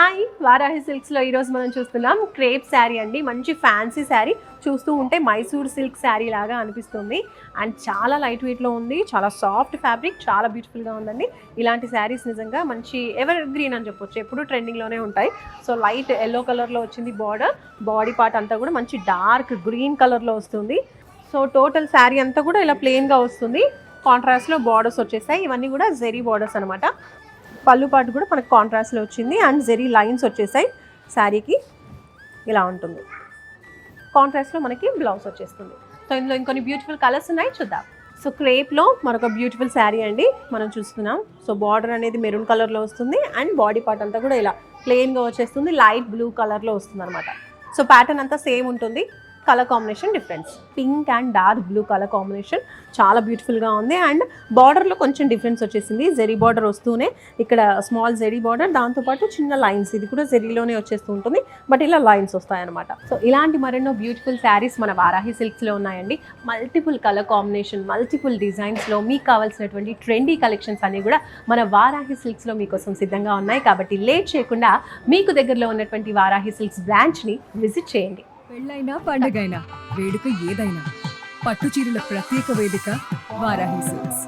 Hi, Varahi సిల్క్స్లో ఈరోజు మనం చూస్తున్నాం క్రేప్ శారీ అండి. మంచి ఫ్యాన్సీ శారీ, చూస్తూ ఉంటే మైసూర్ సిల్క్ శారీ లాగా అనిపిస్తుంది. అండ్ చాలా లైట్ వెయిట్లో ఉంది, చాలా సాఫ్ట్ ఫ్యాబ్రిక్, చాలా బ్యూటిఫుల్గా ఉందండి. ఇలాంటి శారీస్ నిజంగా మంచి ఎవర్ గ్రీన్ అని చెప్పొచ్చు, ఎప్పుడు ట్రెండింగ్లోనే ఉంటాయి. సో లైట్ ఎల్లో కలర్లో వచ్చింది బార్డర్, బాడీ పార్ట్ అంతా కూడా మంచి డార్క్ గ్రీన్ కలర్లో వస్తుంది. సో టోటల్ శారీ అంతా కూడా ఇలా ప్లెయిన్గా వస్తుంది. కాంట్రాస్ట్లో బార్డర్స్ వచ్చేసాయి, ఇవన్నీ కూడా జెరీ బార్డర్స్ అనమాట. పళ్ళు పాటు కూడా మనకు కాంట్రాస్ట్లో వచ్చింది అండ్ జెరీ లైన్స్ వచ్చేసాయి. శారీకి ఇలా ఉంటుంది. కాంట్రాస్ట్లో మనకి బ్లౌజ్ వచ్చేస్తుంది. సో ఇందులో ఇంకొన్ని బ్యూటిఫుల్ కలర్స్ ఉన్నాయి, చూద్దాం. సో క్రేప్లో మరొక బ్యూటిఫుల్ శారీ అండి మనం చూస్తున్నాం. సో బార్డర్ అనేది మెరూన్ కలర్లో వస్తుంది అండ్ బాడీ పార్ట్ అంతా కూడా ఇలా ప్లెయిన్గా వచ్చేస్తుంది. లైట్ బ్లూ కలర్లో వస్తుంది అనమాట. సో ప్యాటర్న్ అంతా సేమ్ ఉంటుంది, colour combination difference, pink and dark blue colour combination చాలా బ్యూటిఫుల్గా ఉంది. అండ్ బార్డర్లో కొంచెం డిఫరెన్స్ వచ్చేసింది. జెరీ బార్డర్ వస్తూనే ఇక్కడ స్మాల్ జెరీ బార్డర్, దాంతోపాటు చిన్న లైన్స్, ఇది కూడా జెరీలోనే వచ్చేస్తూ ఉంటుంది, బట్ ఇలా లైన్స్ వస్తాయన్నమాట. సో ఇలాంటి మరెన్నో బ్యూటిఫుల్ శారీస్ మన వారాహి సిల్క్స్లో ఉన్నాయండి. మల్టిపుల్ కలర్ కాంబినేషన్, మల్టిపుల్ డిజైన్స్లో మీకు కావాల్సినటువంటి ట్రెండీ కలెక్షన్స్ అన్నీ కూడా మన వారాహి సిల్క్స్లో మీకోసం సిద్ధంగా ఉన్నాయి. కాబట్టి లేట్ చేయకుండా మీకు దగ్గరలో ఉన్నటువంటి వారాహి సిల్క్స్ బ్రాంచ్ని విజిట్ చేయండి. పెళ్ళైనా పండగైనా వేడుక ఏదైనా పట్టు చీరల ప్రత్యేక వేదిక వారాహి సిల్క్స్.